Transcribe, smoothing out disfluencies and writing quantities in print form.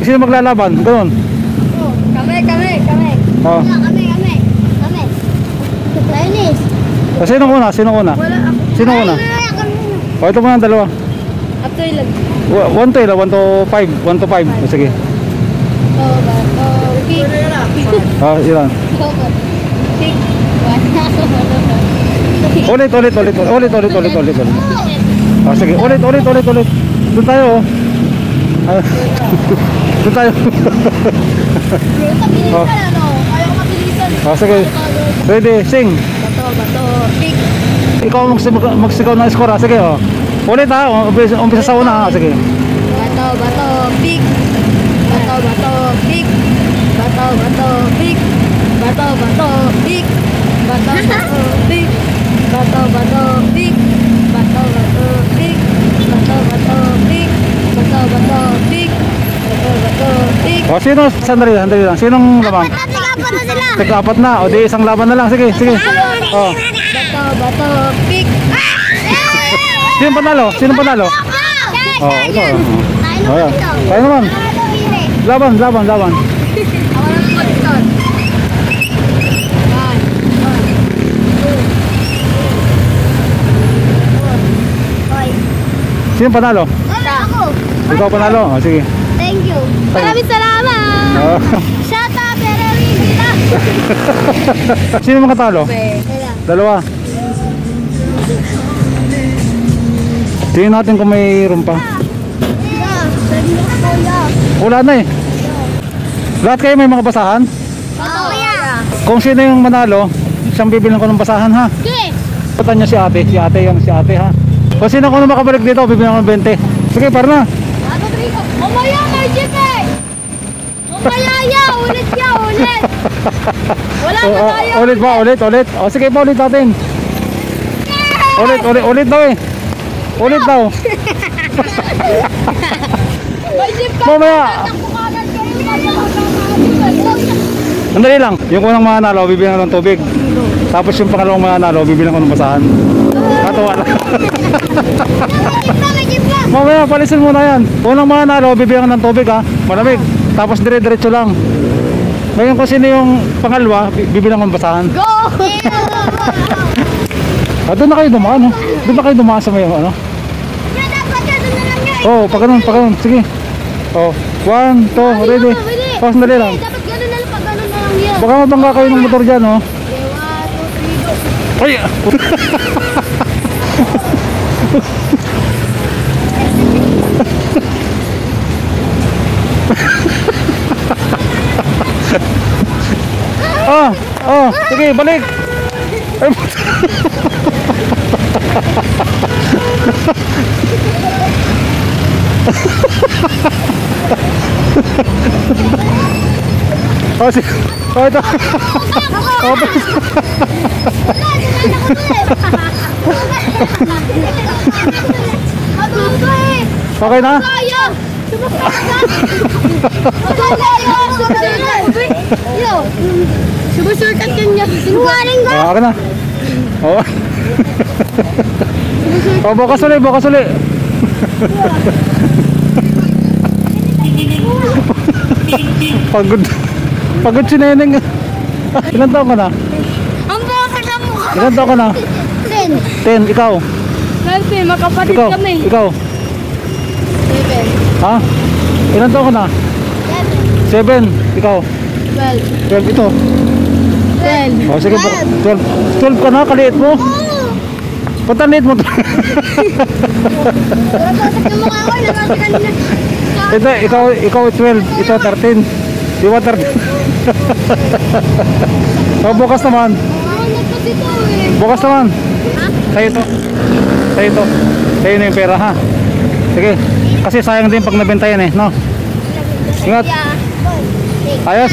sino maglalaban? Ganun. Kami. Oh. Kami. Linis. Sino una? Sino una? Wala ako. Sino una? O, ito muna ang dalawa. Up to ilan? 1 to 5. 1 to 5. Sige. Big. Ilan? Big. Ulit. Sige, ulit. Doon tayo, oh. Doon tayo. Sige. Ready, sing. Bato. Big. Ikaw magsigaw ng score, ha? Sige, oh. Ulit, ha? Umpisa sa una, ha? Sige. Bato. Big. Bato. Big. Bato. Big. Bato. Big. Bato. Big. Bato. Big. Bato. Big. O, sino? Sandali lang. Sinong lamang? Apat na sila. Teka-apat na. O, di isang laban na lang. Sige. O. Bato. Big. Sino panalo? O, ito. O, yan. Tayo naman. Laban. Ako lang mag-start. Sino panalo? Ako. Ikaw panalo? O, sige. Thank you. Maraming salamat. O. Shut up, pero hindi na. Sino makatalo? Dalawa. Tingnan natin kung may room pa. Wala na eh. Lahat kayo may mga basahan? Kung sino yung manalo, siyang bibilang ko ng basahan, ha? Okay. Patan niya si ate, ha? Kung sino ko na makabalik dito, bibilang ko ng 20. Sige, para na. Umaya, may jeep eh! Umaya, ulit. Wala na tayo. Ulit. O, sige pa, ulit natin. Ulit daw eh. Ulit daw. May jeep ka. Mamaya. Andali lang. Yung unang manalo, bibilang ko ng tubig. Tapos yung pangalawang manalo, bibilang ko ng basahan. Katawa lang. Mamaya, palisin muna yan. Unang manalo, bibilang ko ng tubig, ha. Malamig. Tapos dire-diretso lang. Ngayon kung sino yung pangalawa, bibilang ko ng basahan. Go! Doon na kayo dumaan, ha. Doon na kayo dumaan sa may, ano. Oh, pag ganun. Sige. Oh, 1, 2, ready. Pause, dali lang. Dapat ganun na lang, pag ganun na lang yan. Baka mabangga kayo ng motor dyan, oh. Ay! Sige, balik. Ay, sige. Ito. Okay na? Sumusurkat ka niya. Sinungaling ko. Okay na. Oo. Bukas uli. Pagod si Neneng. Ilan taon ka na? Ang bata na mukha. Ilan taon ka na? 10. Ikaw? Kasi makapatid kami. Ikaw? 7. Ha? Ilan taon ka na? 7. Ikaw? 12. Ito? 12. O, sige po. 12 ka na? Kaliit mo? Pagtaliit mo. Nakasakit yung mukha ko. Nakasakit kanina. Ikaw 12. Ito 13. Di ba 13? O, bukas naman. Bukas naman. Sa'yo to. Sa'yo na yung pera, ha? Sige. Kasi sayang din pag nabenta yan, eh, no? Ingat. Ayos.